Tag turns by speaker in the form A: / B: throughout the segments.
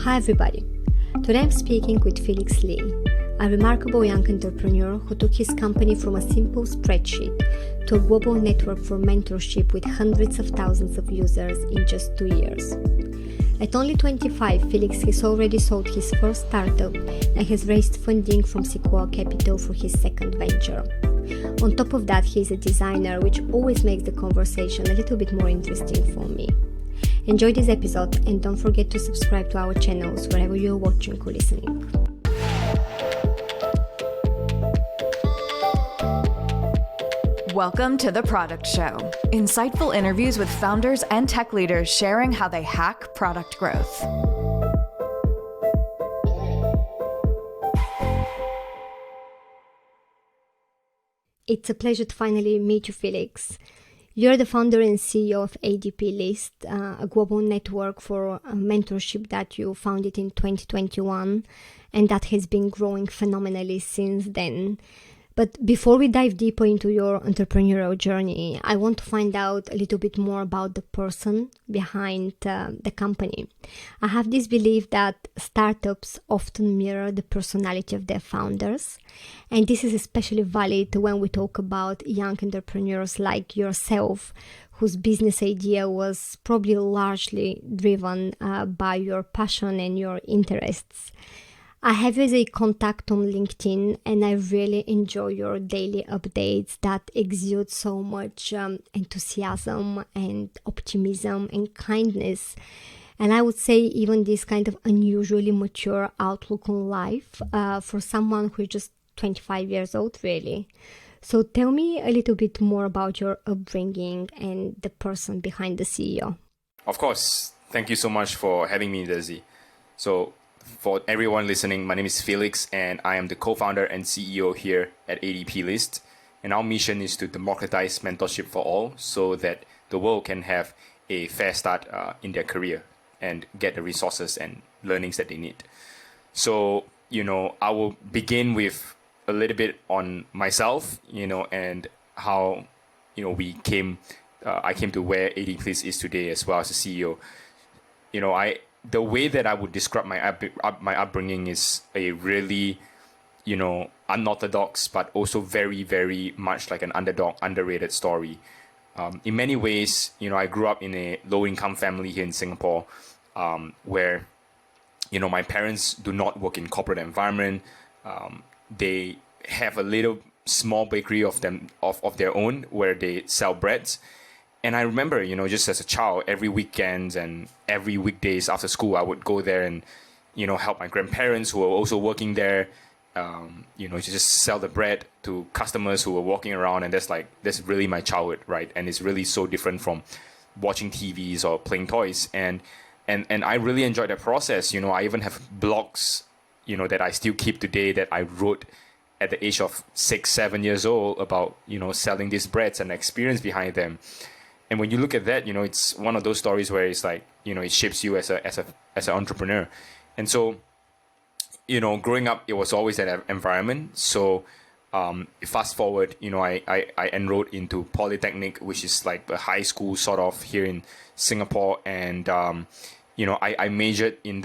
A: Hi everybody. Today I'm speaking with Felix Lee, a remarkable young entrepreneur who took his company from a simple spreadsheet to a global network for mentorship with hundreds of thousands of users in just 2 years. At only 25, Felix has already sold his first startup and has raised funding from Sequoia Capital for his second venture. On top of that, he is a designer, which always makes the conversation a little bit more interesting for me. Enjoy this episode and don't forget to subscribe to our channels wherever you're watching or listening.
B: Welcome to The Product Show. Insightful interviews with founders and tech leaders sharing how they hack product growth.
A: It's a pleasure to finally meet you, Felix. You're the founder and CEO of ADPList, a global network for mentorship that you founded in 2021 and that has been growing phenomenally since then. But before we dive deeper into your entrepreneurial journey, I want to find out a little bit more about the person behind the company. I have this belief that startups often mirror the personality of their founders. And this is especially valid when we talk about young entrepreneurs like yourself, whose business idea was probably largely driven by your passion and your interests. I have you as a contact on LinkedIn, and I really enjoy your daily updates that exude so much enthusiasm and optimism and kindness. And I would say even this kind of unusually mature outlook on life for someone who is just 25 years old, really. So tell me a little bit more about your upbringing and the person behind the CEO.
C: Of course. Thank you so much for having me, Desi. So for everyone listening, my name is Felix, and I am the co-founder and CEO here at ADPList. And our mission is to democratize mentorship for all so that the world can have a fair start in their career and get the resources and learnings that they need. So, I will begin with a little bit on myself, and how, I came to where ADPList is today as well as a CEO. The way that I would describe my upbringing is a really, unorthodox, but also very, very much like an underdog, underrated story. In many ways, I grew up in a low-income family here in Singapore, where, my parents do not work in corporate environment. They have a little small bakery of their own where they sell breads. And I remember, just as a child, every weekends and every weekdays after school, I would go there and, help my grandparents who were also working there, to just sell the bread to customers who were walking around. And that's really my childhood, right? And it's really so different from watching TVs or playing toys. And I really enjoyed that process. I even have blogs, that I still keep today that I wrote at the age of 6, 7 years old about, selling these breads and the experience behind them. And when you look at that, it's one of those stories where it's like, it shapes you as an entrepreneur. And so, growing up, it was always that environment. So, fast forward, I enrolled into Polytechnic, which is like a high school sort of here in Singapore. And, I majored in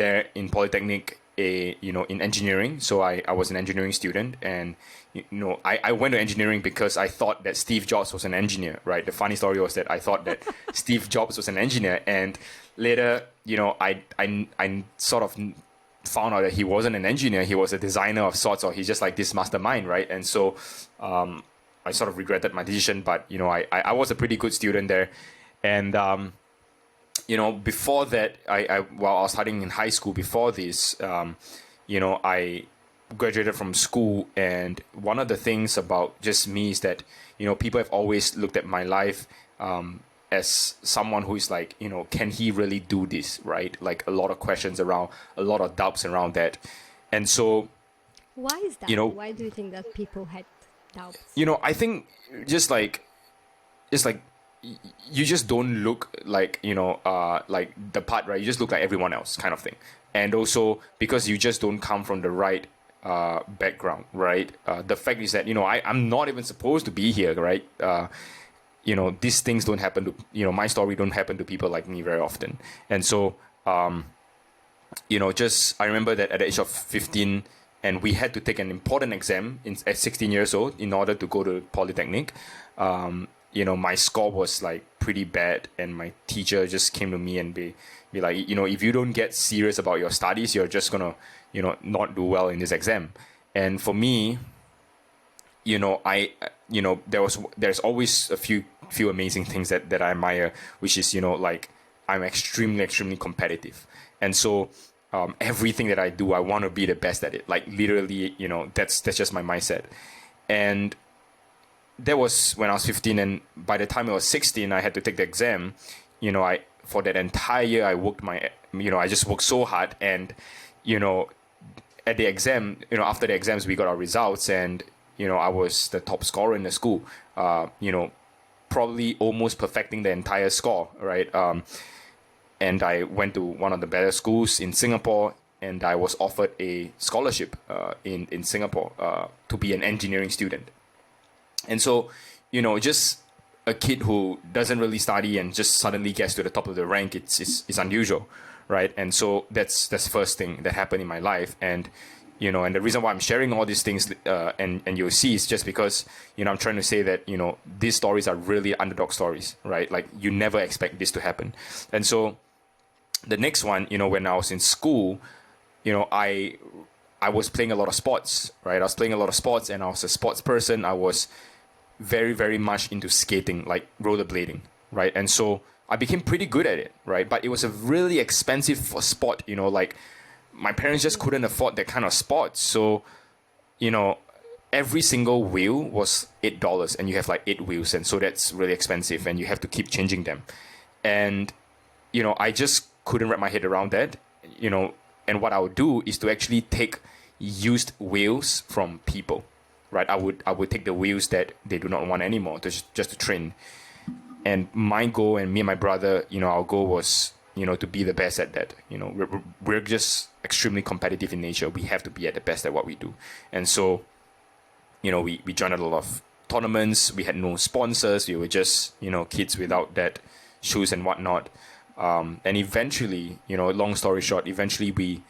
C: Polytechnic, in engineering. So I was an engineering student, and I went to engineering because I thought that Steve Jobs was an engineer, right? The funny story was that I thought that Steve Jobs was an engineer, and later, I sort of found out that he wasn't an engineer. He was a designer of sorts, or he's just like this mastermind, right? And so I sort of regretted my decision, but I was a pretty good student there, and before that, while I was studying in high school before this, I graduated from school, and one of the things about just me is that, people have always looked at my life as someone who is like, can he really do this, right? Like a lot of questions around, a lot of doubts around that. And so...
A: Why is that? Why do you think that people had doubts?
C: I think just like you just don't look like, like the part, right? You just look like everyone else kind of thing. And also because you just don't come from the right background, right? The fact is that, I'm not even supposed to be here, right? These things don't happen to, my story don't happen to people like me very often. And so I remember that at the age of 15, and we had to take an important exam at 16 years old in order to go to Polytechnic. My score was like pretty bad, and my teacher just came to me and be like, if you don't get serious about your studies, you're just gonna, not do well in this exam. And for me, there's always a few amazing things that I admire, which is, I'm extremely, extremely competitive. And so everything that I do, I want to be the best at it. Like literally, that's just my mindset. And that was when I was 15, and by the time I was 16, I had to take the exam. For that entire year, I worked I just worked so hard. And, at the exam, after the exams, we got our results, and, I was the top scorer in the school, probably almost perfecting the entire score, right? And I went to one of the better schools in Singapore, and I was offered a scholarship in Singapore to be an engineering student. And so, just a kid who doesn't really study and just suddenly gets to the top of the rank, it's unusual, right? And so that's the first thing that happened in my life. And, and the reason why I'm sharing all these things and you'll see is just because, I'm trying to say that, these stories are really underdog stories, right? Like you never expect this to happen. And so the next one, when I was in school, I was playing a lot of sports, right? I was playing a lot of sports, and I was a sports person. I was very, very much into skating, like rollerblading, right? And so I became pretty good at it, right? But it was a really expensive sport, like my parents just couldn't afford that kind of sport. So, every single wheel was $8, and you have like 8 wheels. And so that's really expensive, and you have to keep changing them. And, I just couldn't wrap my head around that, and what I would do is to actually take used wheels from people, right? I would take the wheels that they do not want anymore just to train. And my goal, and me and my brother, our goal was, to be the best at that. We're just extremely competitive in nature. We have to be at the best at what we do. And so, we joined a lot of tournaments. We had no sponsors. We were just, kids without that shoes and whatnot. And eventually, long story short, eventually we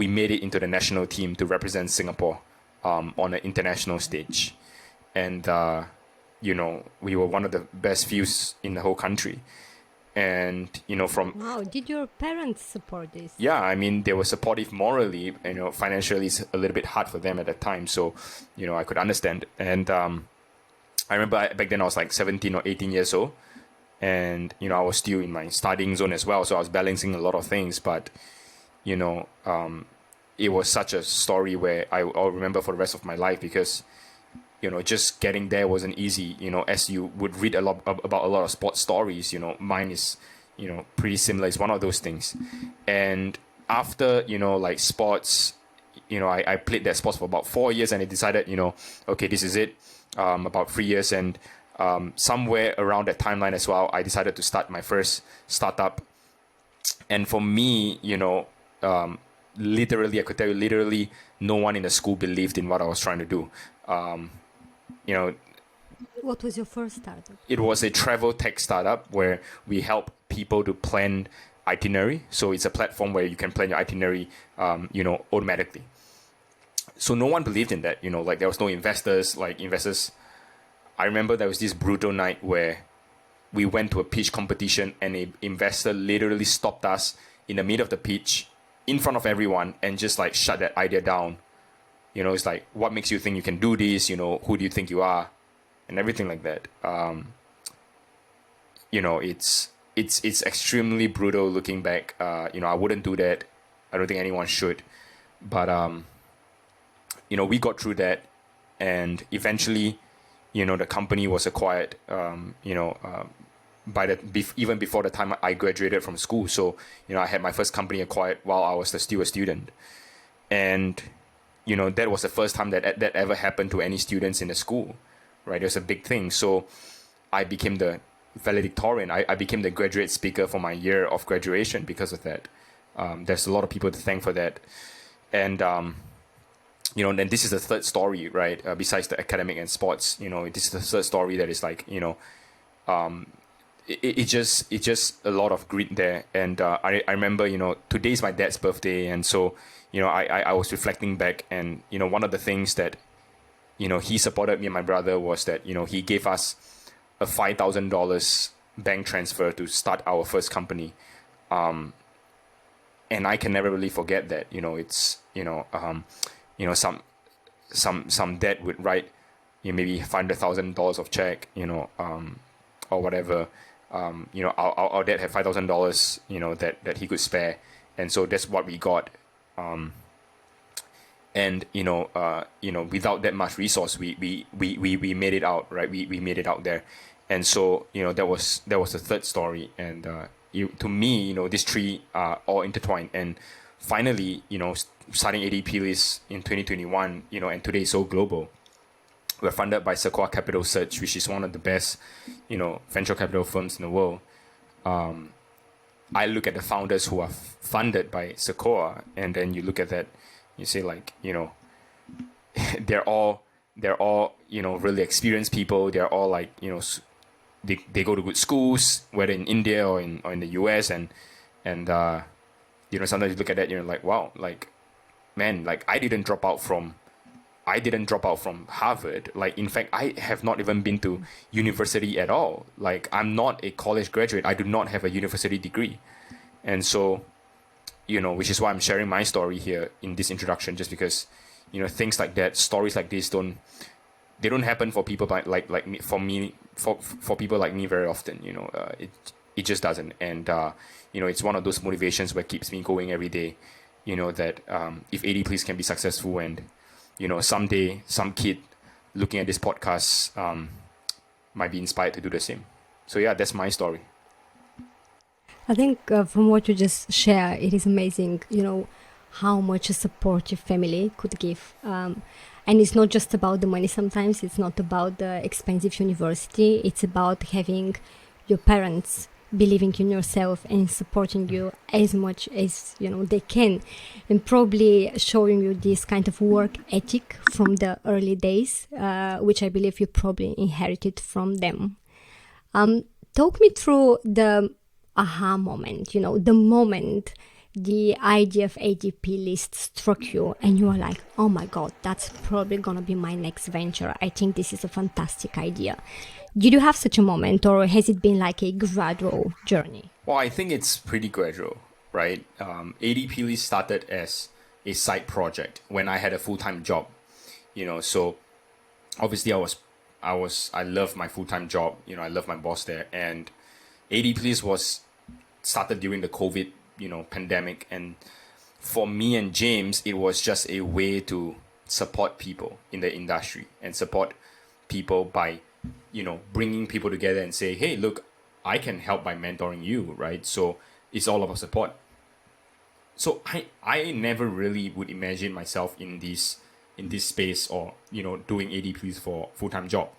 C: made it into the national team to represent Singapore on an international stage. And, we were one of the best fews in the whole country. And,
A: Wow, did your parents support this?
C: Yeah, I mean, they were supportive morally. Financially, it's a little bit hard for them at that time. So, I could understand. And I remember back then I was like 17 or 18 years old. And, I was still in my studying zone as well. So I was balancing a lot of things. But, it was such a story where I'll remember for the rest of my life, because, just getting there wasn't easy. As you would read about a lot of sports stories, mine is, pretty similar. It's one of those things. And after, like sports, I played that sports for about 4 years, and I decided, okay, this is it. About 3 years. And somewhere around that timeline as well, I decided to start my first startup. And for me, literally, I could tell you, literally, no one in the school believed in what I was trying to do.
A: What was your first startup?
C: It was a travel tech startup where we help people to plan itinerary. So it's a platform where you can plan your itinerary, automatically. So no one believed in that, like there was no investors. I remember there was this brutal night where we went to a pitch competition, and an investor literally stopped us in the middle of the pitch in front of everyone and just like shut that idea down. It's like, what makes you think you can do this? Who do you think you are? And everything like that. It's extremely brutal looking back. I wouldn't do that. I don't think anyone should. But, we got through that, and eventually, the company was acquired, even before the time I graduated from school. So, I had my first company acquired while I was still a student. And, that was the first time that ever happened to any students in the school, right? It was a big thing. So I became the valedictorian. I became the graduate speaker for my year of graduation because of that. There's a lot of people to thank for that. And, then this is the third story, right? Besides the academic and sports, this is the third story that is like, it's just a lot of greed there. And I remember, today's my dad's birthday, and so I was reflecting back, and one of the things that he supported me and my brother was that he gave us a $5,000 bank transfer to start our first company, and I can never really forget that. It's some dad would write maybe $500,000 of check, or whatever. Our dad had $5,000, that he could spare, and so that's what we got. And without that much resource, we made it out, right? We made it out there, and so that was the third story. And to me, these three are all intertwined. And finally, starting ADPList in 2021, and today is so global. We're funded by Sequoia Capital, which is one of the best, venture capital firms in the world. I look at the founders who are funded by Sequoia, and then you look at that, you say they're all really experienced people. They're all they go to good schools, whether in India or in the US, and sometimes you look at that, you're like, wow, man, I didn't drop out from Harvard. In fact, I have not even been to university at all. I'm not a college graduate. I do not have a university degree. And so, which is why I'm sharing my story here in this introduction, just because, things like that, stories like this don't happen for people like me, for people like me very often. It just doesn't. And, it's one of those motivations where keeps me going every day, that if ADPList can be successful, and someday some kid looking at this podcast might be inspired to do the same. So yeah, that's my story.
A: I think from what you just share, it is amazing, how much a supportive family could give. And it's not just about the money sometimes. It's not about the expensive university. It's about having your parents believing in yourself and supporting you as much as they can, and probably showing you this kind of work ethic from the early days, which I believe you probably inherited from them. Talk me through the aha moment, the moment the idea of ADPList struck you and you were like, oh my God, that's probably gonna be my next venture. I think this is a fantastic idea. Did you have such a moment, or has it been a gradual journey?
C: Well, I think it's pretty gradual, right? ADPList started as a side project when I had a full-time job, so obviously I love my full-time job, I love my boss there, and ADPList was started during the COVID, pandemic, and for me and James, it was just a way to support people in the industry and support people by bringing people together and say, hey, look, I can help by mentoring you, right? So it's all about support. So I never really would imagine myself in this space, or doing ADPs for full-time job.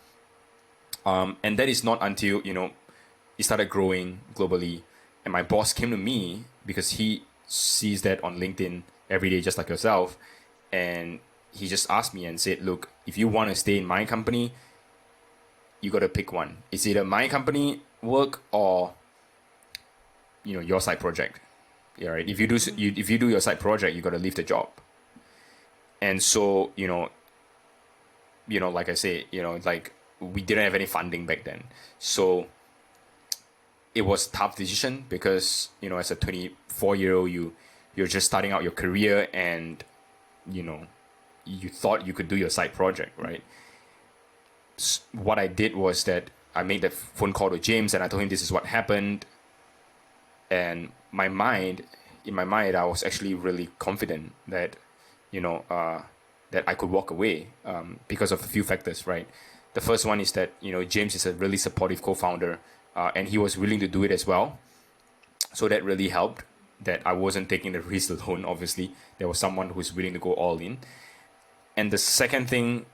C: And that is not until it started growing globally, and my boss came to me because he sees that on LinkedIn every day, just like yourself, and he just asked me and said, look, if you want to stay in my company, you got to pick one. It's either my company work or your side project. Yeah, right. If you do your side project, you got to leave the job. And so like I say, we didn't have any funding back then, so it was a tough decision because as a 24-year-old, you're just starting out your career, and you thought you could do your side project, right? What I did was that I made that phone call to James, and I told him this is what happened. And in my mind, I was actually really confident that, that I could walk away because of a few factors, right? The first one is that, James is a really supportive co-founder, and he was willing to do it as well. So that really helped, that I wasn't taking the risk alone, obviously. There was someone who's willing to go all in. And the second thing,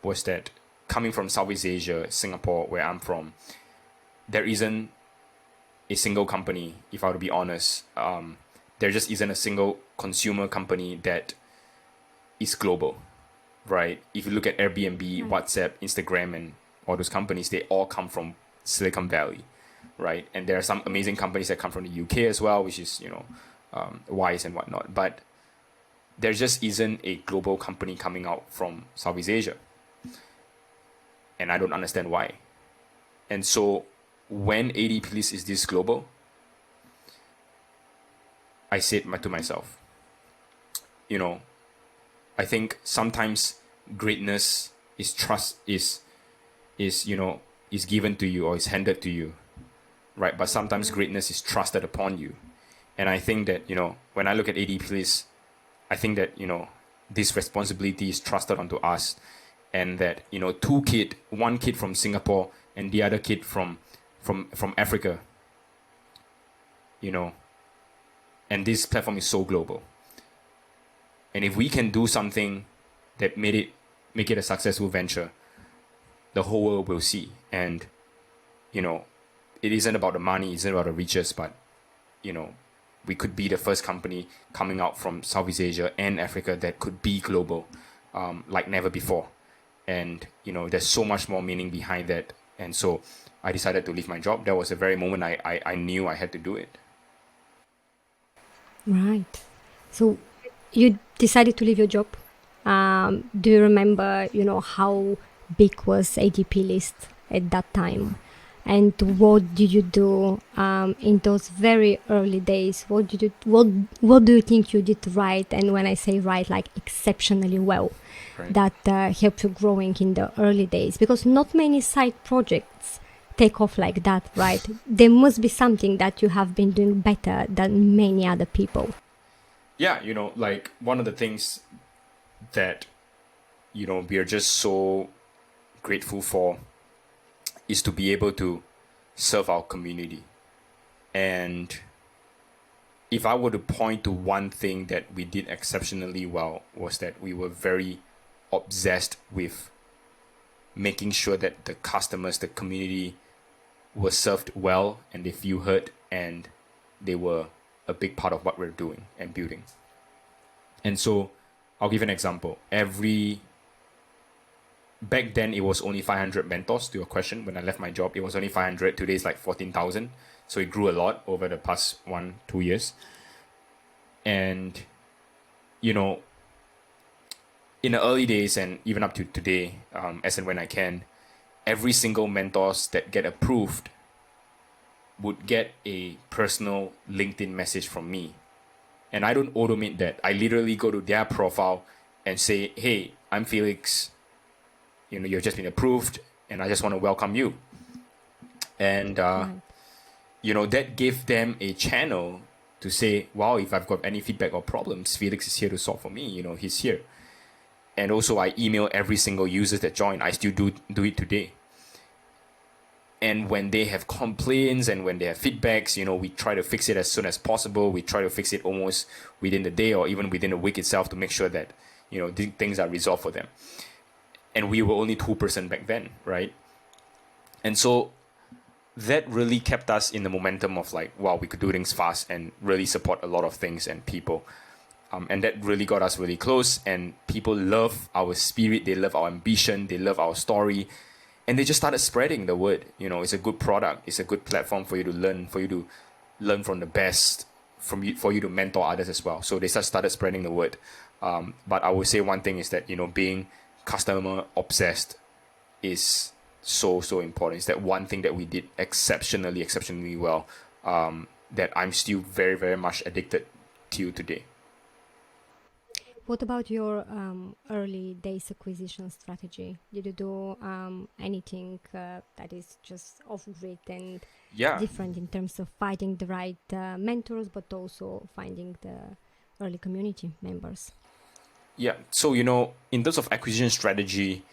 C: was that coming from Southeast Asia, Singapore, where I'm from, there isn't a single company, if I were to be honest. There just isn't a single consumer company that is global, right? If you look at Airbnb, WhatsApp, Instagram, and all those companies, they all come from Silicon Valley, right? And there are some amazing companies that come from the UK as well, which is, Wise and whatnot. But there just isn't a global company coming out from Southeast Asia. And I don't understand why. And so when ADPList is this global, I said to myself, I think sometimes greatness is given to you or is handed to you, right? But sometimes greatness is trusted upon you. And I think that, when I look at ADPList, I think that, this responsibility is trusted onto us, and that, one kid from Singapore and the other kid from Africa, and this platform is so global. And if we can do something that make it a successful venture, the whole world will see. And, it isn't about the money, it isn't about the riches, but, we could be the first company coming out from Southeast Asia and Africa that could be global, like never before. And, there's so much more meaning behind that. And so I decided to leave my job. That was the very moment I knew I had to do it.
A: Right. So you decided to leave your job. Do you remember, how big was ADPList at that time? And what did you do in those very early days? What do you think you did right? And when I say right, like exceptionally well,
C: Right.
A: that helped you growing in the early days? Because not many side projects take off like that, right? There must be something that you have been doing better than many other people.
C: Yeah, like one of the things that, we are just so grateful for is to be able to serve our community. And if I were to point to one thing that we did exceptionally well, was that we were very obsessed with making sure that the customers, the community, were served well and they feel heard and they were a big part of what we're doing and building. And so I'll give an example. Back then, it was only 500 mentors, to your question. When I left my job, it was only 500. Today, it's like 14,000. So it grew a lot over the past 1-2 years. And, in the early days and even up to today, as and when I can, every single mentors that get approved would get a personal LinkedIn message from me. And I don't automate that. I literally go to their profile and say, hey, I'm Felix. You've just been approved and I just want to welcome you. And, that gave them a channel to say, wow, if I've got any feedback or problems, Felix is here to solve for me. He's here. And also I email every single user that joined. I still do it today. And when they have complaints and when they have feedbacks, we try to fix it as soon as possible. We try to fix it almost within the day or even within a week itself to make sure that, things are resolved for them. And we were only 2% back then, right? And so that really kept us in the momentum of like, wow, we could do things fast and really support a lot of things and people. And that really got us really close. And people love our spirit. They love our ambition. They love our story. And they just started spreading the word. It's a good product. It's a good platform for you to learn from the best, for you to mentor others as well. So they just started spreading the word. But I would say one thing is that, being customer obsessed is so important. It's that one thing that we did exceptionally well, that I'm still very, very much addicted to today.
A: What about your early days acquisition strategy? Did you do anything that is just off-grid and different in terms of finding the right mentors, but also finding the early community members?
C: Yeah. So, in terms of acquisition strategy,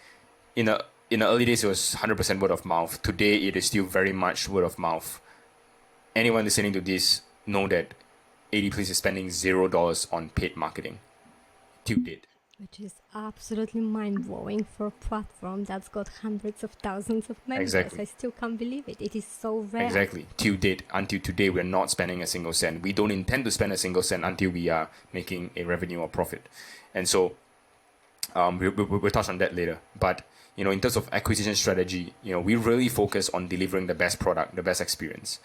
C: in the early days, it was 100% word of mouth. Today, it is still very much word of mouth. Anyone listening to this know that ADPList is spending $0 on paid marketing. Till date.
A: Which is absolutely mind-blowing for a platform that's got hundreds of thousands of members.
C: Exactly.
A: I still can't believe it. It is so rare.
C: Exactly. Till date, until today, we're not spending a single cent. We don't intend to spend a single cent until we are making a revenue or profit. And so we'll touch on that later. But, in terms of acquisition strategy, we really focus on delivering the best product, the best experience.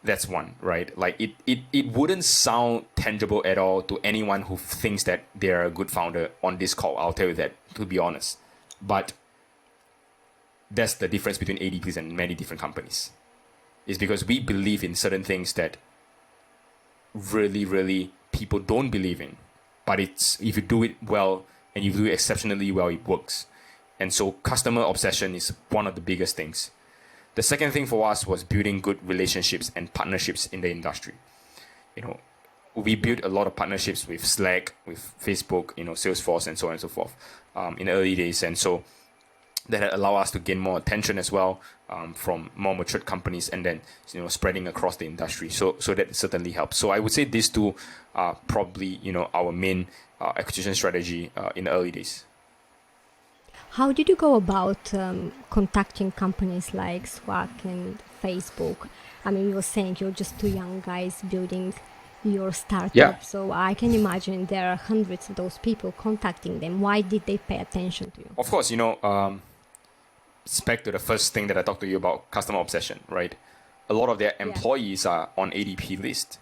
C: That's one, right? Like it wouldn't sound tangible at all to anyone who thinks that they're a good founder on this call. I'll tell you that, to be honest. But that's the difference between ADPs and many different companies. It's because we believe in certain things that really, really people don't believe in. But it's if you do it well and you do it exceptionally well, it works. And so customer obsession is one of the biggest things. The second thing for us was building good relationships and partnerships in the industry. We built a lot of partnerships with Slack, with Facebook, Salesforce, and so on and so forth in the early days. And so that allowed us to gain more attention as well from more matured companies, and then spreading across the industry. So that certainly helps. So I would say these two are probably our main acquisition strategy in the early days.
A: How did you go about contacting companies like Slack and Facebook? I mean, you were saying you're just two young guys building your startup.
C: Yeah.
A: So I can imagine there are hundreds of those people contacting them. Why did they pay attention to you?
C: Of course, it's back to the first thing that I talked to you about, customer obsession, right? A lot of their employees are on ADPList.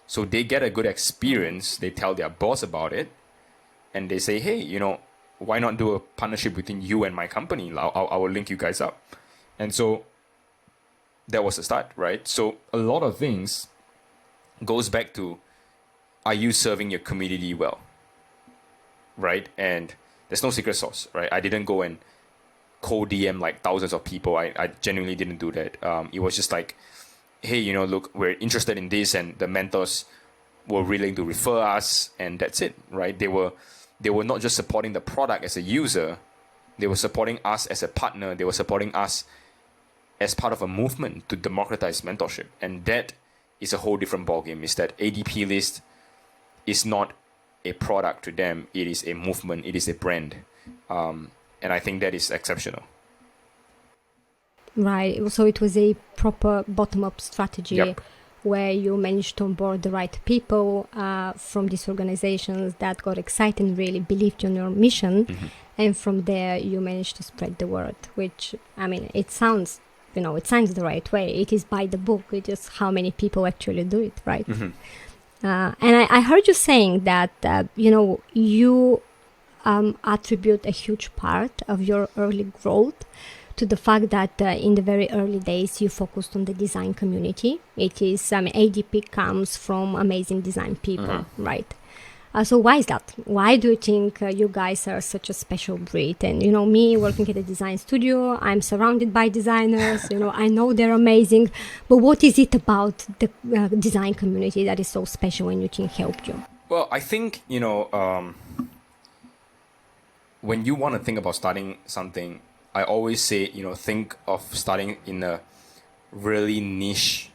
C: So they get a good experience. They tell their boss about it. And they say, hey, why not do a partnership between you and my company? I will link you guys up. And so that was the start, right? So a lot of things goes back to, are you serving your community well, right? And there's no secret sauce, right? I didn't go and cold DM like thousands of people. I genuinely didn't do that. It was just like, hey, look, we're interested in this, and the mentors were willing to refer us, and that's it, right? They were not just supporting the product as a user, they were supporting us as a partner, they were supporting us as part of a movement to democratize mentorship. And that is a whole different ballgame. Is that ADPList is not a product to them, it is a movement, it is a brand. And I think that is exceptional.
A: Right. So it was a proper bottom-up strategy.
C: Yep.
A: Where you managed to onboard the right people from these organizations that got excited and really believed in your mission.
C: Mm-hmm.
A: And from there, you managed to spread the word, which, I mean, it sounds the right way. It is by the book. It is how many people actually do it, right?
C: Mm-hmm.
A: And I heard you saying that, you attribute a huge part of your early growth to the fact that in the very early days you focused on the design community. It is ADP comes from amazing design people, right? So why is that? Why do you think you guys are such a special breed? And me working at a design studio, I'm surrounded by designers. I know they're amazing, but what is it about the design community that is so special and you think helped you?
C: Well, I think when you want to think about starting something, I always say, think of starting in a really niche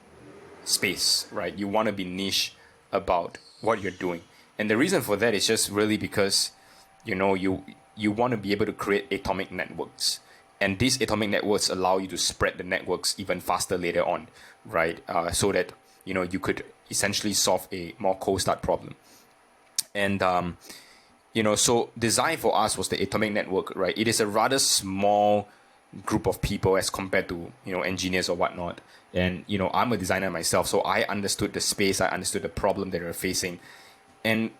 C: space, right? You want to be niche about what you're doing. And the reason for that is just really because, you want to be able to create atomic networks. And these atomic networks allow you to spread the networks even faster later on, right? So that, you could essentially solve a more cold start problem. And, so design for us was the atomic network, right? It is a rather small group of people as compared to, engineers or whatnot. And, I'm a designer myself, so I understood the space, I understood the problem that we're facing. And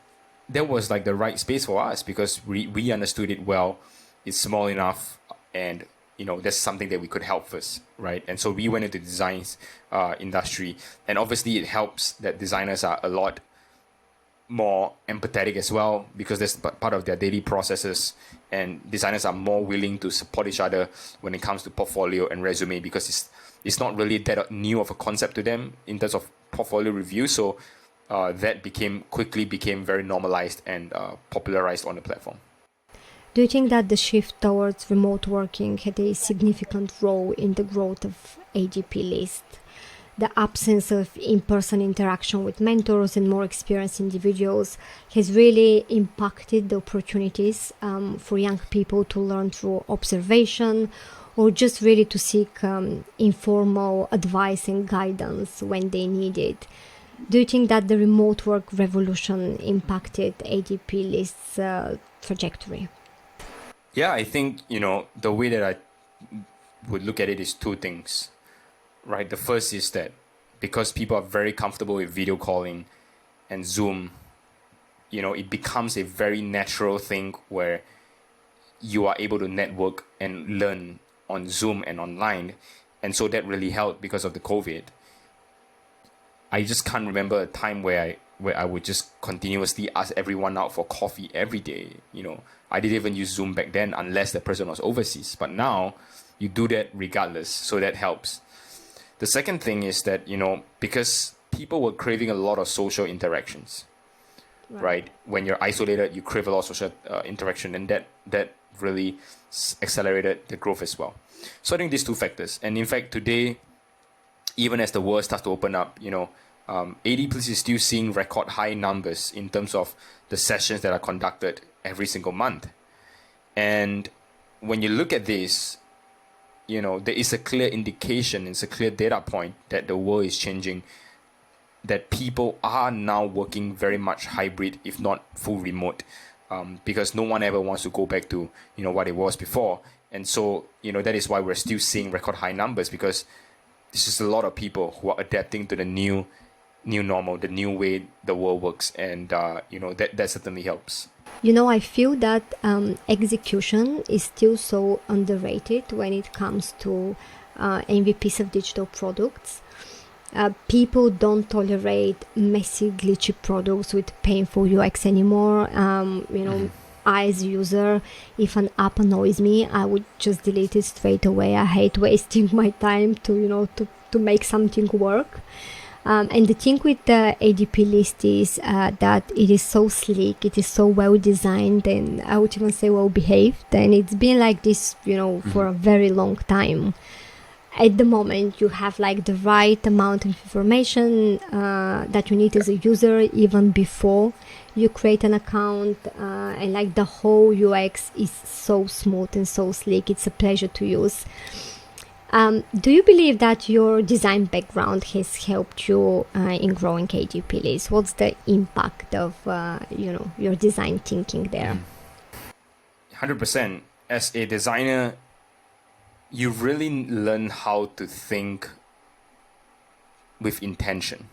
C: that was like the right space for us because we understood it well. It's small enough, and, that's something that we could help first, right? And so we went into the design industry. And obviously it helps that designers are a lot more empathetic as well because that's part of their daily processes, and designers are more willing to support each other when it comes to portfolio and resume because it's not really that new of a concept to them in terms of portfolio review. So that quickly became very normalized and popularized on the platform.
A: Do you think that the shift towards remote working had a significant role in the growth of ADPList? The absence of in-person interaction with mentors and more experienced individuals has really impacted the opportunities for young people to learn through observation or just really to seek informal advice and guidance when they need it. Do you think that the remote work revolution impacted ADPList's trajectory?
C: Yeah, I think, the way that I would look at it is two things, right? The first is that because people are very comfortable with video calling and Zoom, it becomes a very natural thing where you are able to network and learn on Zoom and online. And so that really helped because of the COVID. I just can't remember a time where I would just continuously ask everyone out for coffee every day. I didn't even use Zoom back then unless the person was overseas. But now you do that regardless, so that helps. The second thing is that, because people were craving a lot of social interactions, right? When you're isolated, you crave a lot of social interaction, and that really accelerated the growth as well. So I think these two factors. And in fact, today, even as the world starts to open up, ADPList is still seeing record high numbers in terms of the sessions that are conducted every single month. And when you look at this, there is a clear indication, it's a clear data point that the world is changing, that people are now working very much hybrid, if not full remote, because no one ever wants to go back to, what it was before. And so, that is why we're still seeing record high numbers, because this is a lot of people who are adapting to the new normal, the new way the world works. And, that certainly helps.
A: I feel that execution is still so underrated when it comes to MVPs of digital products. People don't tolerate messy, glitchy products with painful UX anymore. I, as a user, if an app annoys me, I would just delete it straight away. I hate wasting my time to make something work. And the thing with the ADPList is that it is so sleek, it is so well designed, and I would even say well behaved. And it's been like this, for a very long time. At the moment, you have like the right amount of information that you need as a user, even before you create an account. And like the whole UX is so smooth and so sleek. It's a pleasure to use. Do you believe that your design background has helped you in growing ADPList? What's the impact of your design thinking there?
C: 100%. As a designer, you really learn how to think with intention,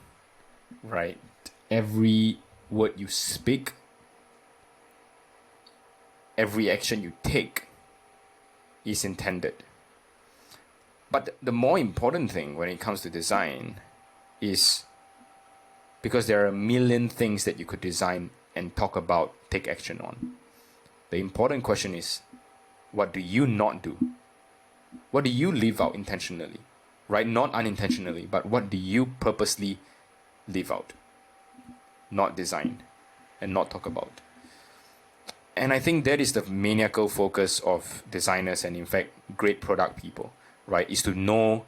C: right? Every word you speak, every action you take is intended. But the more important thing when it comes to design is, because there are a million things that you could design and talk about, take action on. The important question is, what do you not do? What do you leave out intentionally, right? Not unintentionally, but what do you purposely leave out, not design, and not talk about? And I think that is the maniacal focus of designers and, in fact, great product people, right? Is to know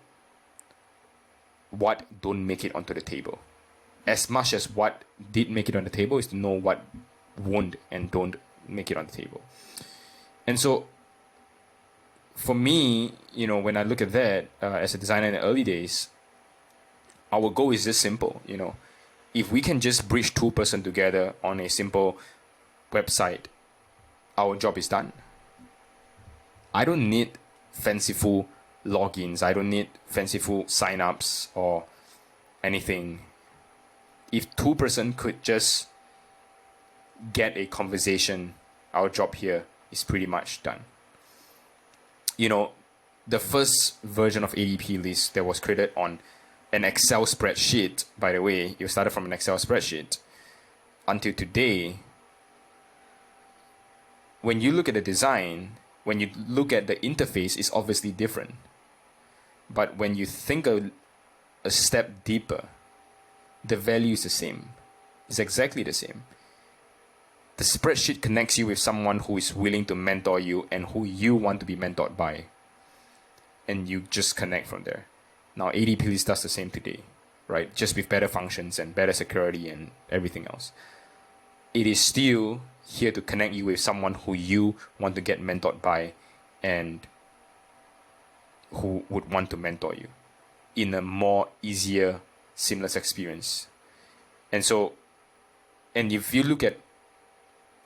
C: what don't make it onto the table. As much as what did make it on the table is to know what won't and don't make it on the table. And so, for me, when I look at that as a designer in the early days, our goal is just simple. If we can just bridge two person together on a simple website, our job is done. I don't need fanciful logins. I don't need fanciful signups or anything. If two person could just get a conversation, our job here is pretty much done. The first version of ADPList that was created on an Excel spreadsheet, by the way, it started from an Excel spreadsheet, until today, when you look at the design, when you look at the interface, it's obviously different. But when you think a step deeper, the value is the same. It's exactly the same. The spreadsheet connects you with someone who is willing to mentor you and who you want to be mentored by. And you just connect from there. Now, ADPList does the same today, right? Just with better functions and better security and everything else. It is still here to connect you with someone who you want to get mentored by and who would want to mentor you in a more easier, seamless experience. And so, and if you look at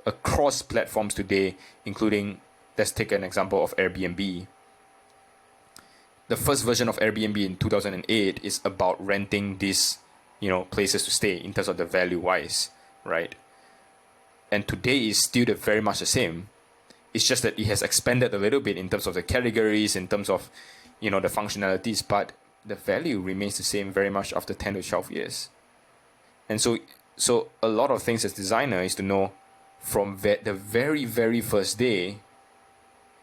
C: across platforms today, including let's take an example of Airbnb. The first version of Airbnb in 2008 is about renting these, places to stay in terms of the value wise, right? And today is still very much the same. It's just that it has expanded a little bit in terms of the categories, in terms of, the functionalities, but the value remains the same very much after 10 to 12 years. And so a lot of things as designer is to know from the very, very first day,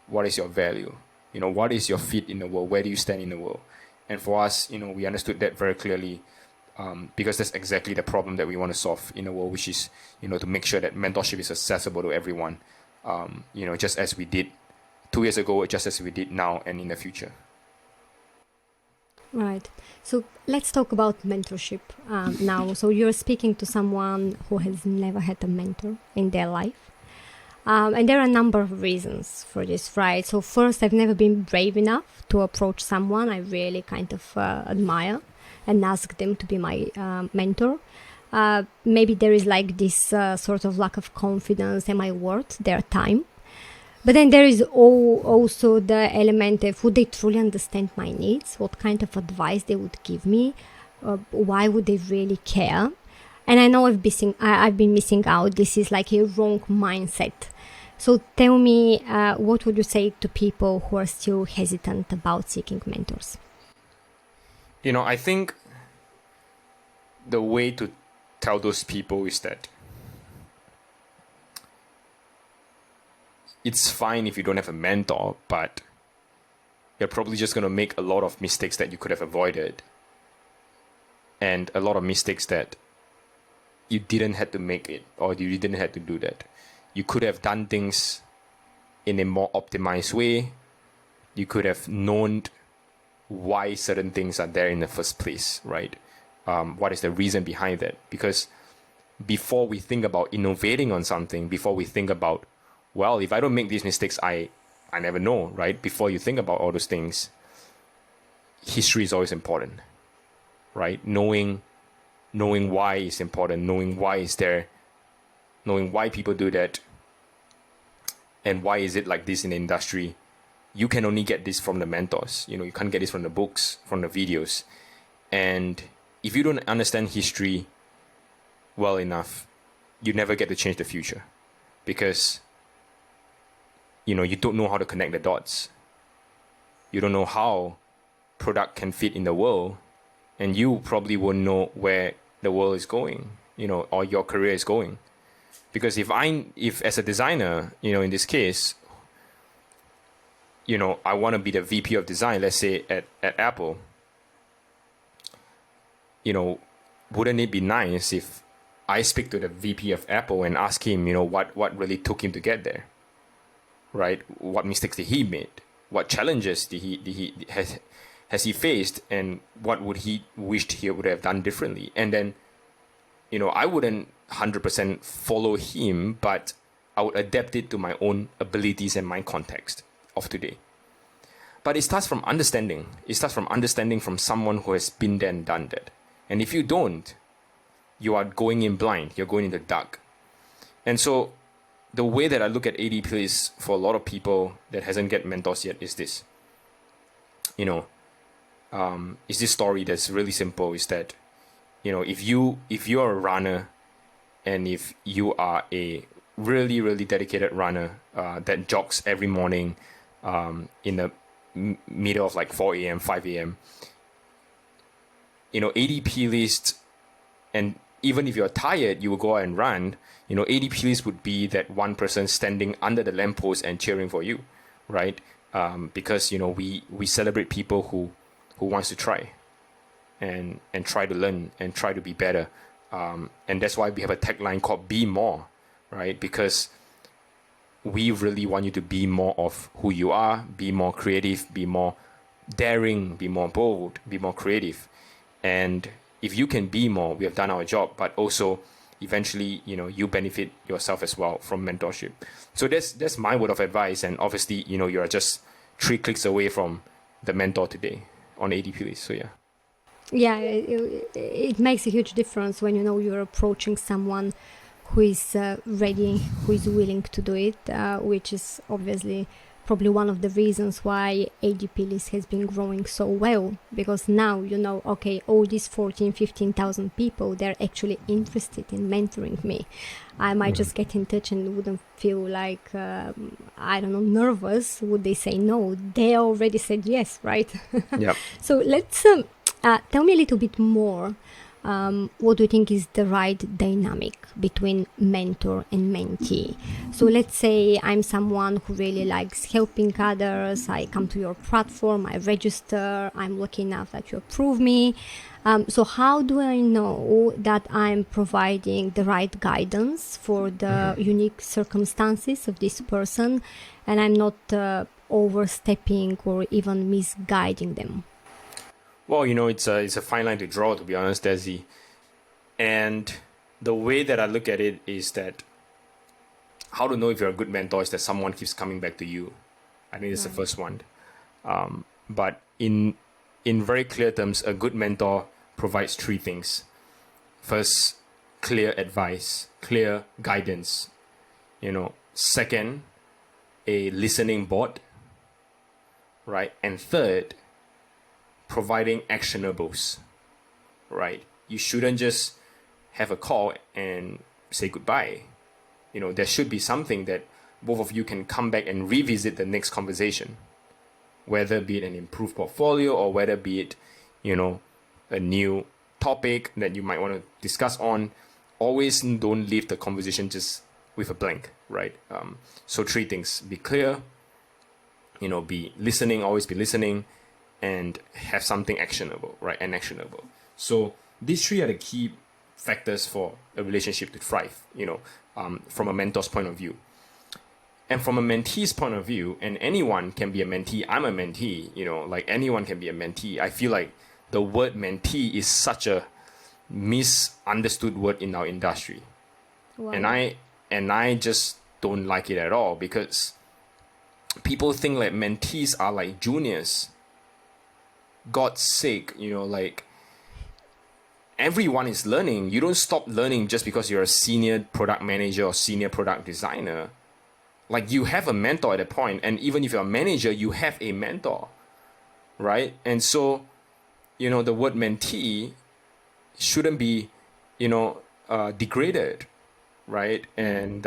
C: what is your value? What is your fit in the world? Where do you stand in the world? And for us, we understood that very clearly, because that's exactly the problem that we want to solve in the world, which is, to make sure that mentorship is accessible to everyone, just as we did 2 years ago, just as we did now and in the future.
A: Right. So let's talk about mentorship now. So you're speaking to someone who has never had a mentor in their life. And there are a number of reasons for this, right? So first, I've never been brave enough to approach someone I really kind of admire and ask them to be my mentor. Maybe there is like this sort of lack of confidence. Am I worth their time? But then there is also the element of would they truly understand my needs? What kind of advice they would give me? Why would they really care? And I know I've been missing out. This is like a wrong mindset. So tell me, what would you say to people who are still hesitant about seeking mentors?
C: I think the way to tell those people is that it's fine if you don't have a mentor, but you're probably just going to make a lot of mistakes that you could have avoided, and a lot of mistakes that you didn't have to make it, or you didn't have to do that. You could have done things in a more optimized way. You could have known why certain things are there in the first place, right? What is the reason behind that? Because before we think about innovating on something, before we think about, well, if I don't make these mistakes, I never know, right? Before you think about all those things, history is always important, right? Knowing why is important, knowing why is there, knowing why people do that, and why is it like this in the industry. You can only get this from the mentors. You can't get this from the books, from the videos. And if you don't understand history well enough, you never get to change the future, because you don't know how to connect the dots. You don't know how product can fit in the world, and you probably won't know where the world is going, or your career is going. Because if as a designer, in this case, I want to be the VP of design, let's say at Apple, wouldn't it be nice if I speak to the VP of Apple and ask him, what really took him to get there, right? What mistakes did he make? What challenges has he faced, and what would he wished he would have done differently? And then, I wouldn't 100% follow him, but I would adapt it to my own abilities and my context of today. But it starts from understanding. It starts from understanding from someone who has been there and done that. And if you don't, you are going in blind. You're going in the dark. And so the way that I look at ADPList for a lot of people that hasn't get mentors yet is this. Is this story that's really simple, is that, if you're a runner, and if you are a really, really dedicated runner that jogs every morning in the middle of like 4 a.m., 5 a.m., ADPList, and even if you're tired, you will go out and run, ADPList would be that one person standing under the lamppost and cheering for you, right? Because, we celebrate people who wants to try and try to learn and try to be better. And that's why we have a tagline called Be More, right? Because we really want you to be more of who you are, be more creative, be more daring, be more bold, be more creative. And if you can be more, we have done our job, but also eventually, you benefit yourself as well from mentorship. So that's my word of advice. And obviously, you're just 3 clicks away from the mentor today on ADPList. So yeah.
A: Yeah, it makes a huge difference when you're approaching someone who is ready, who is willing to do it, which is obviously probably one of the reasons why ADPList has been growing so well, because now okay, all these 15,000 people, they're actually interested in mentoring me. I might just get in touch and wouldn't feel like I don't know, nervous. Would they say no? They already said yes, right?
C: Yeah.
A: So let's tell me a little bit more. What do you think is the right dynamic between mentor and mentee? So let's say I'm someone who really likes helping others. I come to your platform, I register, I'm lucky enough that you approve me. So how do I know that I'm providing the right guidance for the unique circumstances of this person, and I'm not overstepping or even misguiding them?
C: Well, it's a fine line to draw, to be honest, Desi. And the way that I look at it is that how to know if you're a good mentor is that someone keeps coming back to you. I think it's the first one. But in very clear terms, a good mentor provides three things. First, clear advice, clear guidance. Second, a listening board, right? And third, providing actionables, right? You shouldn't just have a call and say goodbye. There should be something that both of you can come back and revisit the next conversation, whether be it an improved portfolio or whether be it, a new topic that you might want to discuss on. Always don't leave the conversation just with a blank, right? So three things: be clear, be listening, always be listening, and have something actionable, right? And actionable. So these three are the key factors for a relationship to thrive, from a mentor's point of view. And from a mentee's point of view, and anyone can be a mentee. I'm a mentee, like anyone can be a mentee. I feel like the word mentee is such a misunderstood word in our industry. Wow. And I just don't like it at all, because people think like mentees are like juniors. God's sake, like everyone is learning. You don't stop learning just because you're a senior product manager or senior product designer. Like, you have a mentor at a point, and even if you're a manager, you have a mentor, right? And so, the word mentee shouldn't be, degraded, right? And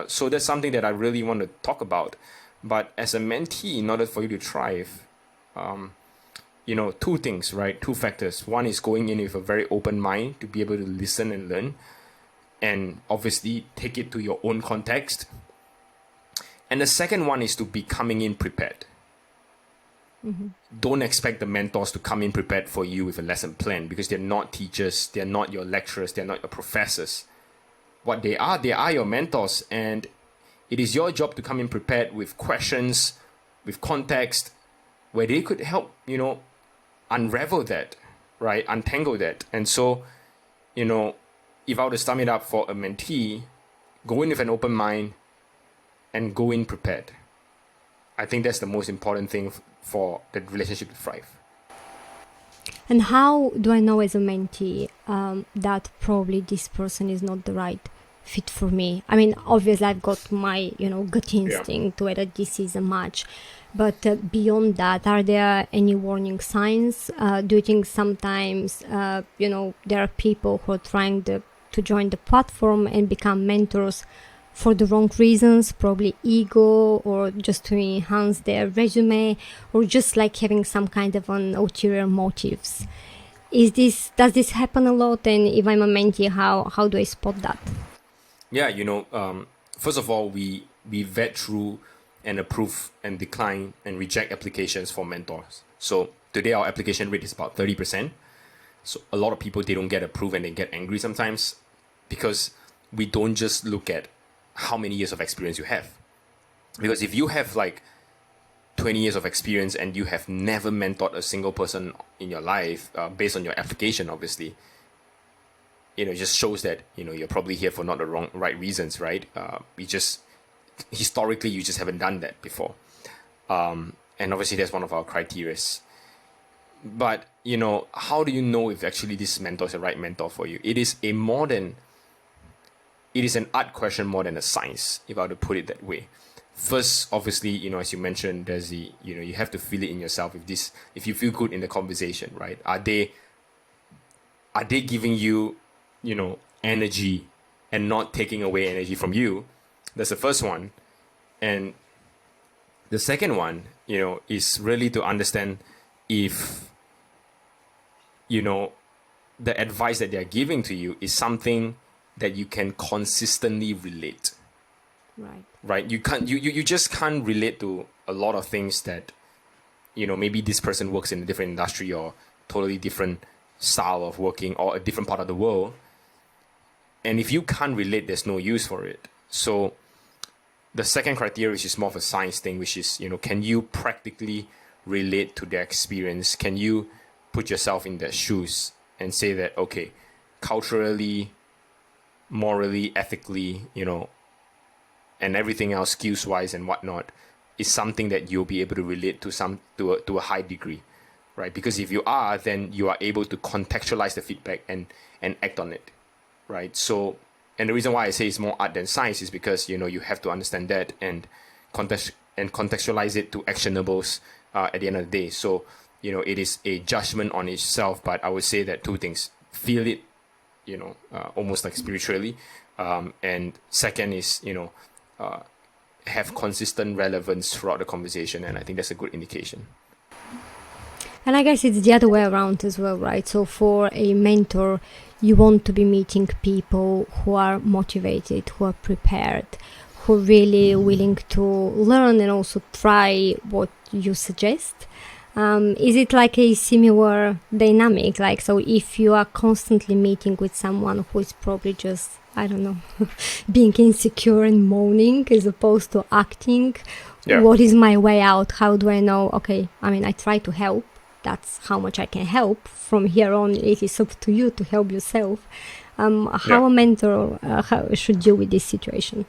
C: so that's something that I really want to talk about. But as a mentee, in order for you to thrive, two things, right? Two factors. One is going in with a very open mind to be able to listen and learn, and obviously take it to your own context. And the second one is to be coming in prepared. Mm-hmm. Don't expect the mentors to come in prepared for you with a lesson plan, because they're not teachers, they're not your lecturers, they're not your professors. What they are your mentors, and it is your job to come in prepared with questions, with context, where they could help, unravel that, right? Untangle that. And so, if I were to sum it up for a mentee, go in with an open mind and go in prepared. I think that's the most important thing for the relationship to thrive.
A: And how do I know as a mentee that probably this person is not the right fit for me? I mean, obviously I've got my, gut instinct whether this is a match. But beyond that, are there any warning signs? Do you think sometimes, there are people who are trying to join the platform and become mentors for the wrong reasons, probably ego, or just to enhance their resume, or just like having some kind of an ulterior motives? Does this happen a lot? And if I'm a mentee, how do I spot that?
C: Yeah, first of all, we vet through and approve and decline and reject applications for mentors. So today our application rate is about 30%. So a lot of people, they don't get approved and they get angry sometimes, because we don't just look at how many years of experience you have. Because if you have like 20 years of experience and you have never mentored a single person in your life, based on your application, obviously, it just shows that, you're probably here for not the right reasons, right? Historically, you just haven't done that before. And obviously that's one of our criteria. But, how do you know if actually this mentor is the right mentor for you? It is a more than it is an art question more than a science, if I were to put it that way. First, obviously, as you mentioned, there's you have to feel it in yourself. If you feel good in the conversation, right? Are they giving you, energy and not taking away energy from you? That's the first one. And the second one, is really to understand if, the advice that they're giving to you is something that you can consistently relate. Right. You just can't relate to a lot of things that, maybe this person works in a different industry or totally different style of working or a different part of the world. And if you can't relate, there's no use for it. So the second criteria, which is more of a science thing, which is, can you practically relate to their experience? Can you put yourself in their shoes and say that, okay, culturally, morally, ethically, and everything else, skills wise and whatnot, is something that you'll be able to relate to a high degree, right? Because if you are, then you are able to contextualize the feedback and act on it, right? So, and the reason why I say it's more art than science is because, you have to understand that and contextualize it to actionables at the end of the day. So, it is a judgment on itself, but I would say that two things: feel it, almost like spiritually, and second is, have consistent relevance throughout the conversation, and I think that's a good indication.
A: And I guess it's the other way around as well, right? So for a mentor, you want to be meeting people who are motivated, who are prepared, who are really willing to learn and also try what you suggest. Is it like a similar dynamic? Like, so if you are constantly meeting with someone who is probably just, I don't know, being insecure and moaning as opposed to acting, what is my way out? How do I know? Okay, I try to help. That's how much I can help. From here on, it is up to you to help yourself. How a mentor should deal with this situation?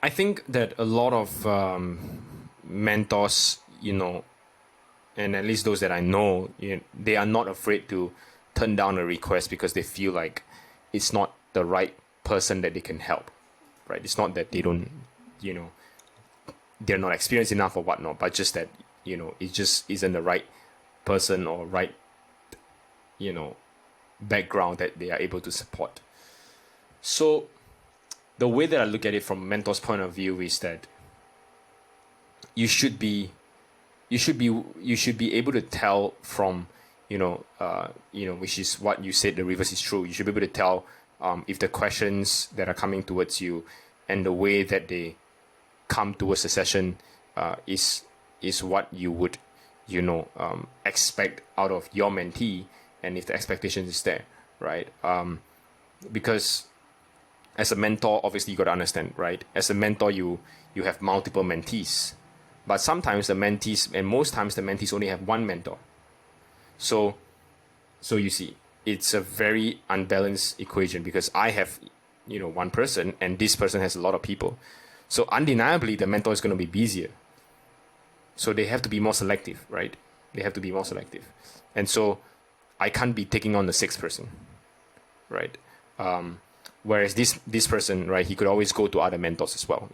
C: I think that a lot of mentors, and at least those that I know, they are not afraid to turn down a request because they feel like it's not the right person that they can help, right? It's not that they don't, they're not experienced enough or whatnot, but just that, it just isn't the right person or right, background that they are able to support. So the way that I look at it from a mentor's point of view is that you should be able to tell from, which is what you said, the reverse is true. You should be able to tell if the questions that are coming towards you and the way that they come towards the session is what you would, expect out of your mentee, and if the expectation is there, right? Because as a mentor, obviously you got to understand, right? As a mentor, you have multiple mentees, but sometimes the mentees, and most times the mentees only have one mentor. So you see, it's a very unbalanced equation because I have, one person and this person has a lot of people. So undeniably, the mentor is going to be busier. So they have to be more selective, right? They have to be more selective. And so I can't be taking on the sixth person, right? Whereas this person, right, he could always go to other mentors as well,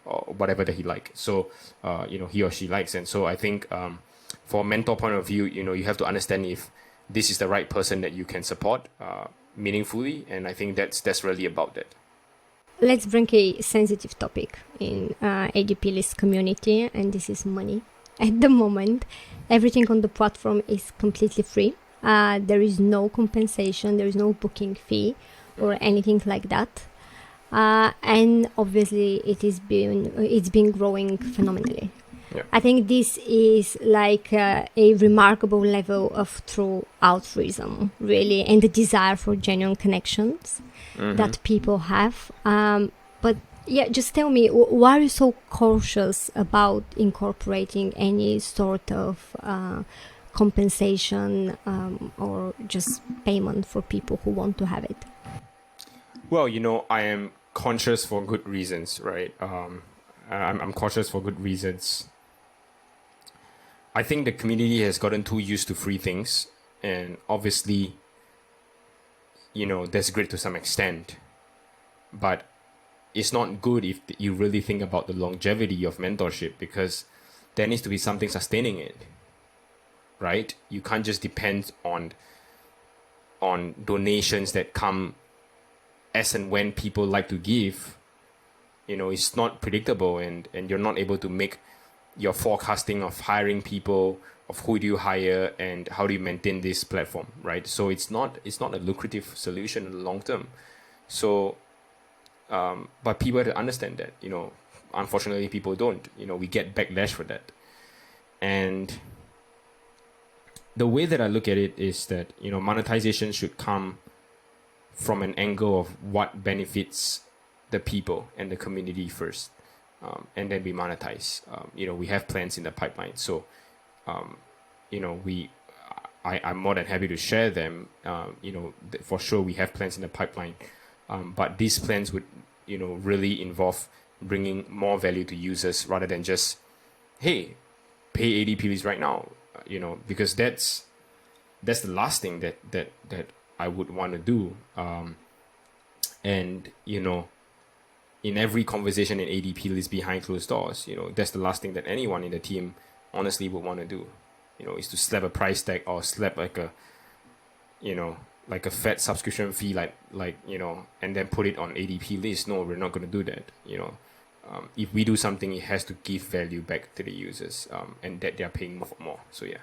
C: or whatever that he likes. So, he or she likes. And so I think for a mentor point of view, you have to understand if this is the right person that you can support meaningfully. And I think that's really about that.
A: Let's bring a sensitive topic in ADPList community, and this is money. At the moment, everything on the platform is completely free. There is no compensation, there is no booking fee or anything like that. And obviously it's been growing phenomenally.
C: Yeah.
A: I think this is like a remarkable level of true altruism, really, and the desire for genuine connections that people have. But yeah, just tell me, why are you so cautious about incorporating any sort of compensation or just payment for people who want to have it?
C: Well, I am conscious for good reasons, right? I'm conscious for good reasons. I think the community has gotten too used to free things, and obviously that's great to some extent, but it's not good if you really think about the longevity of mentorship, because there needs to be something sustaining it, right? You can't just depend on donations that come as and when people like to give. It's not predictable, and you're not able to make your forecasting of hiring people, of who do you hire and how do you maintain this platform, right? So it's not a lucrative solution in the long term. So but people have to understand that, unfortunately people don't. We get backlash for that. And the way that I look at it is that, monetization should come from an angle of what benefits the people and the community first, and then we monetize. We have plans in the pipeline, so I'm more than happy to share them. For sure we have plans in the pipeline, but these plans would really involve bringing more value to users rather than just, hey, pay ADPList right now, because that's the last thing that I would want to do. And in every conversation in ADPList behind closed doors, that's the last thing that anyone in the team honestly would want to do, is to slap a price tag or slap like a fat subscription fee, and then put it on ADPList. No, we're not going to do that. If we do something, it has to give value back to the users, and that they're paying more. So yeah.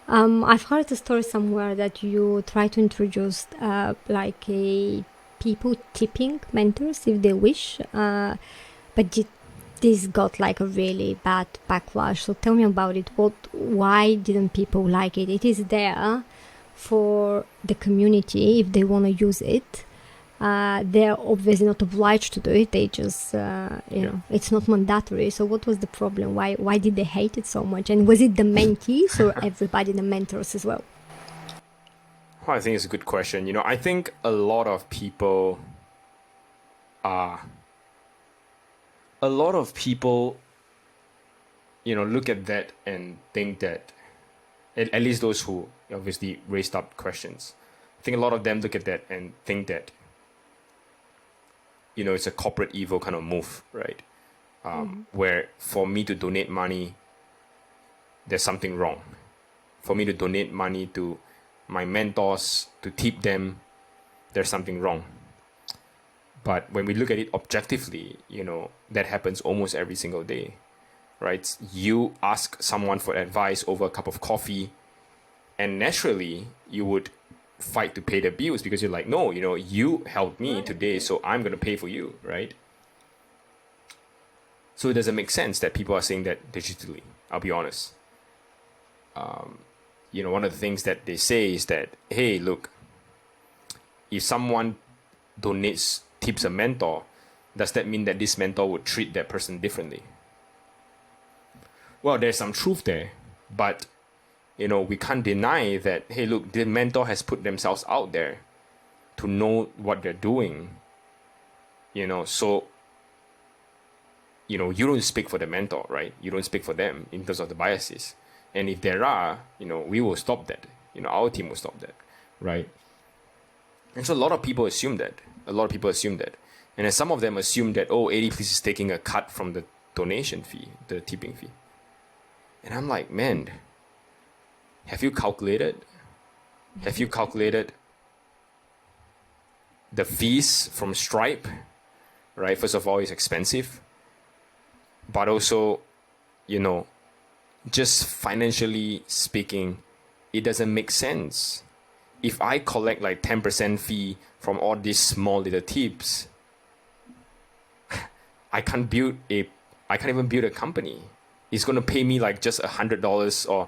A: I've heard a story somewhere that you try to introduce people tipping mentors if they wish, but this got like a really bad backlash. So tell me about it. Why didn't people like it? It is there for the community if they want to use it. They're obviously not obliged to do it. They just, it's not mandatory. So what was the problem? Why did they hate it so much? And was it the mentees or everybody, the mentors as well?
C: Well, I think it's a good question. I think a lot of people look at that and think that, at least those who obviously raised up questions, I think a lot of them look at that and think that, it's a corporate evil kind of move, right? Where for me to donate money, there's something wrong. For me to donate money to my mentors, to tip them, there's something wrong. But when we look at it objectively, that happens almost every single day, right? You ask someone for advice over a cup of coffee, and naturally you would fight to pay the bills because you're like, no, you helped me today, so I'm going to pay for you, right? So it doesn't make sense that people are saying that digitally, I'll be honest. One of the things that they say is that, hey, look, if someone tips a mentor, does that mean that this mentor would treat that person differently? Well, there's some truth there, but we can't deny that, hey, look, the mentor has put themselves out there to know what they're doing, so, you don't speak for the mentor, right? You don't speak for them in terms of the biases. And if there are, we will stop that. Our team will stop that, right? And so a lot of people assume that. And then some of them assume that, ADPList is taking a cut from the donation fee, the tipping fee. And I'm like, man, have you calculated the fees from Stripe, right? First of all, it's expensive. But also, just financially speaking, it doesn't make sense. If I collect like 10% fee from all these small little tips, I can't even build a company. It's going to pay me like just $100 or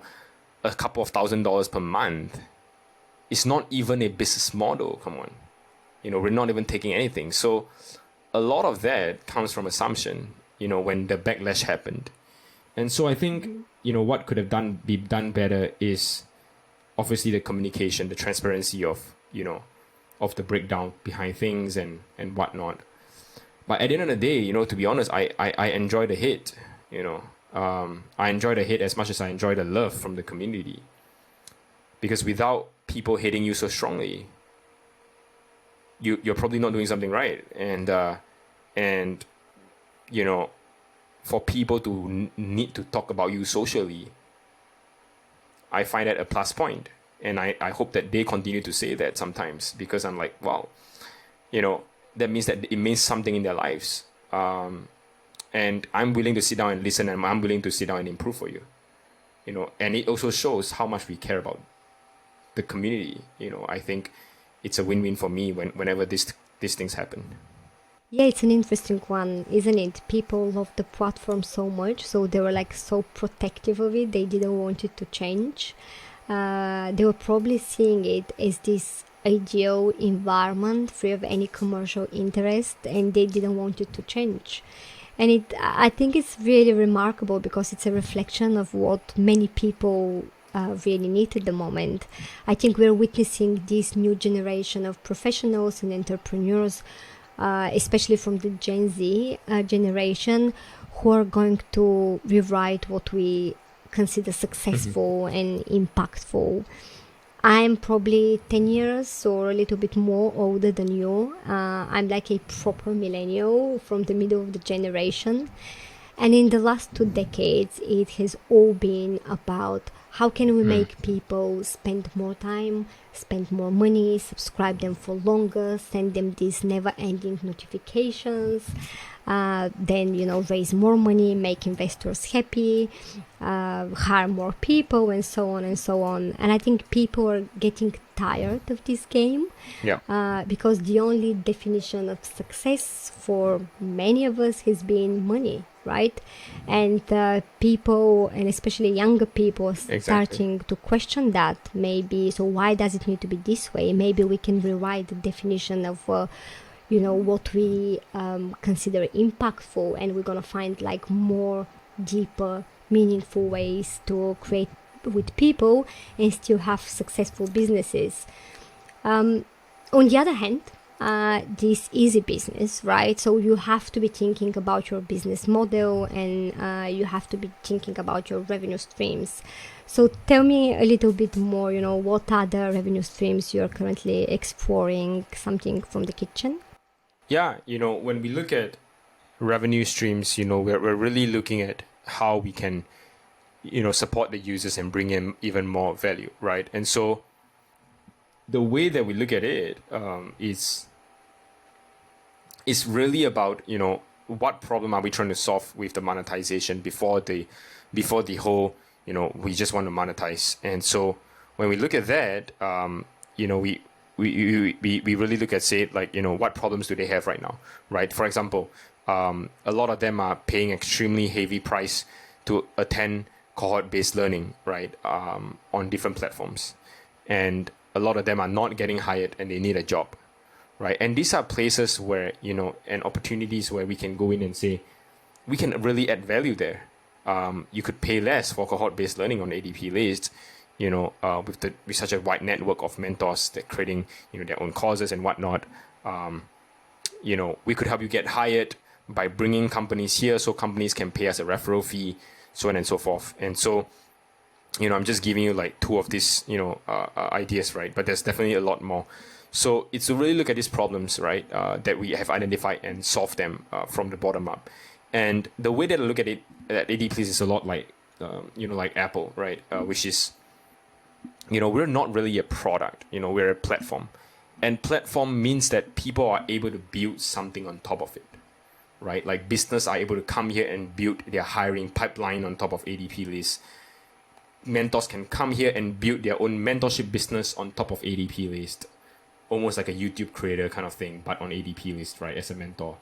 C: a couple of $1,000s per month. It's not even a business model. Come on. We're not even taking anything. So a lot of that comes from assumption, when the backlash happened. And so I think, what could have be done better is obviously the communication, the transparency of the breakdown behind things and whatnot. But at the end of the day, to be honest, I enjoy the hit, I enjoy the hit as much as I enjoy the love from the community. Because without people hating you so strongly, you're probably not doing something right. And you know, for people to need to talk about you socially, I find that a plus point. And I hope that they continue to say that sometimes, because I'm like, wow, you know, that means that it means something in their lives. And I'm willing to sit down and listen, and I'm willing to sit down and improve for you. You know, and it also shows how much we care about the community. You know, I think it's a win-win for me whenever these things happen.
A: Yeah, it's an interesting one, isn't it? People love the platform so much, so they were like so protective of it. They didn't want it to change. They were probably seeing it as this ideal environment free of any commercial interest, and they didn't want it to change. And I think it's really remarkable, because it's a reflection of what many people really need at the moment. I think we're witnessing this new generation of professionals and entrepreneurs, especially from the Gen Z generation, who are going to rewrite what we consider successful and impactful. I'm probably 10 years or a little bit more older than you. I'm like a proper millennial from the middle of the generation. And in the last 2 decades, it has all been about how can we make people spend more time, spend more money, subscribe them for longer, send them these never-ending notifications, then, you know, raise more money, make investors happy, hire more people, and so on and so on. And I think people are getting tired of this game, because the only definition of success for many of us has been money, right? And people, and especially younger people, are starting to question that. Maybe, so why does it need to be this way? Maybe we can rewrite the definition of you know, what we consider impactful, and we're gonna find like more deeper, meaningful ways to create with people and still have successful businesses. On the other hand, this is a business, right? So you have to be thinking about your business model, and you have to be thinking about your revenue streams. So tell me a little bit more, you know, what are the revenue streams you're currently exploring, something from the kitchen?
C: Yeah, you know, when we look at revenue streams, you know, we're really looking at how we can, you know, support the users and bring in even more value, right? And so the way that we look at it is really about, you know, what problem are we trying to solve with the monetization before the whole, you know, we just want to monetize. And so when we look at that, you know, we really look at, say, like, you know, what problems do they have right now, right? For example, a lot of them are paying extremely heavy price to attend cohort-based learning, right, on different platforms. And a lot of them are not getting hired and they need a job, right? And these are places where, you know, and opportunities where we can go in and say, we can really add value there. You could pay less for cohort-based learning on ADPList, you know, with such a wide network of mentors that creating, you know, their own courses and whatnot. You know, we could help you get hired by bringing companies here, so companies can pay us a referral fee, so on and so forth. And so, you know, I'm just giving you like 2 of these, you know, ideas, right? But there's definitely a lot more. So it's to really look at these problems, right, that we have identified and solve them from the bottom up. And the way that I look at it at ADPList is a lot like, you know, like Apple, right? Which is, you know, we're not really a product, you know, we're a platform. And platform means that people are able to build something on top of it, right? Like business are able to come here and build their hiring pipeline on top of ADPList. Mentors can come here and build their own mentorship business on top of ADPList. Almost like a YouTube creator kind of thing, but on ADPList, right, as a mentor.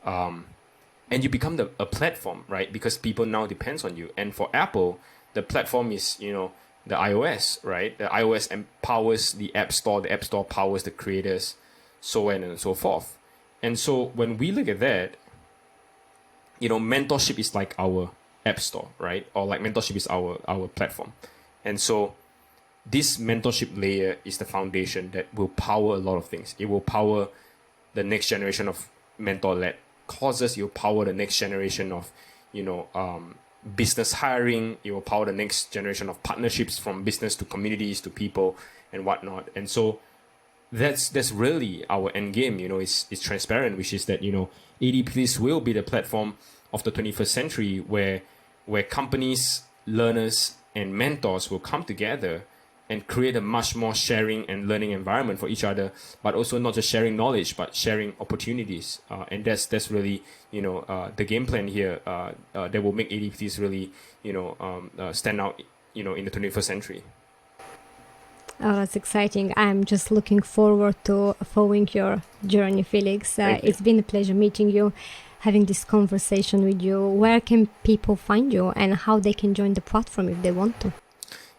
C: And you become a platform, right? Because people now depends on you. And for Apple, the platform is, you know, the iOS, right? The iOS empowers the App Store. The App Store powers the creators, so on and so forth. And so when we look at that, you know, mentorship is like our App Store, right? Or like mentorship is our platform. And so this mentorship layer is the foundation that will power a lot of things. It will power the next generation of mentor-led courses. It will power the next generation of, you know, business hiring. It will power the next generation of partnerships from business to communities to people and whatnot. And so that's really our end game. It's transparent, which is that ADPList will be the platform of the 21st century where companies, learners, and mentors will come together and create a much more sharing and learning environment for each other, but also not just sharing knowledge, but sharing opportunities. And that's really the game plan here that will make ADPList really stand out in the 21st century.
A: Oh, that's exciting. I'm just looking forward to following your journey, Felix. It's been a pleasure meeting you, having this conversation with you. Where can people find you and how they can join the platform if they want to?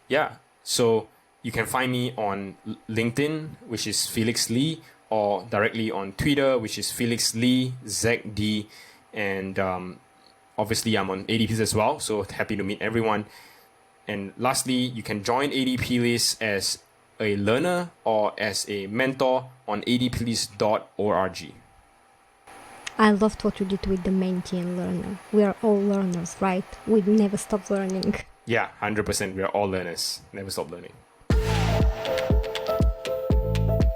A: Yeah,
C: so you can find me on LinkedIn, which is Felix Lee, or directly on Twitter, which is Felix Lee, ZD. And obviously, I'm on ADPList as well, so happy to meet everyone. And lastly, you can join ADPList as a learner or as a mentor on adplist.org.
A: I loved what you did with the mentee and learner. We are all learners, right? We never stop learning.
C: Yeah, 100%. We are all learners. Never stop learning.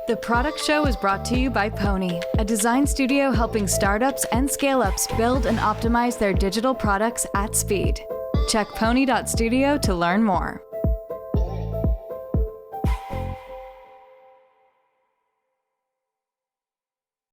B: The Product Show is brought to you by Pony, a design studio helping startups and scale-ups build and optimize their digital products at speed. Check pony.studio to learn more.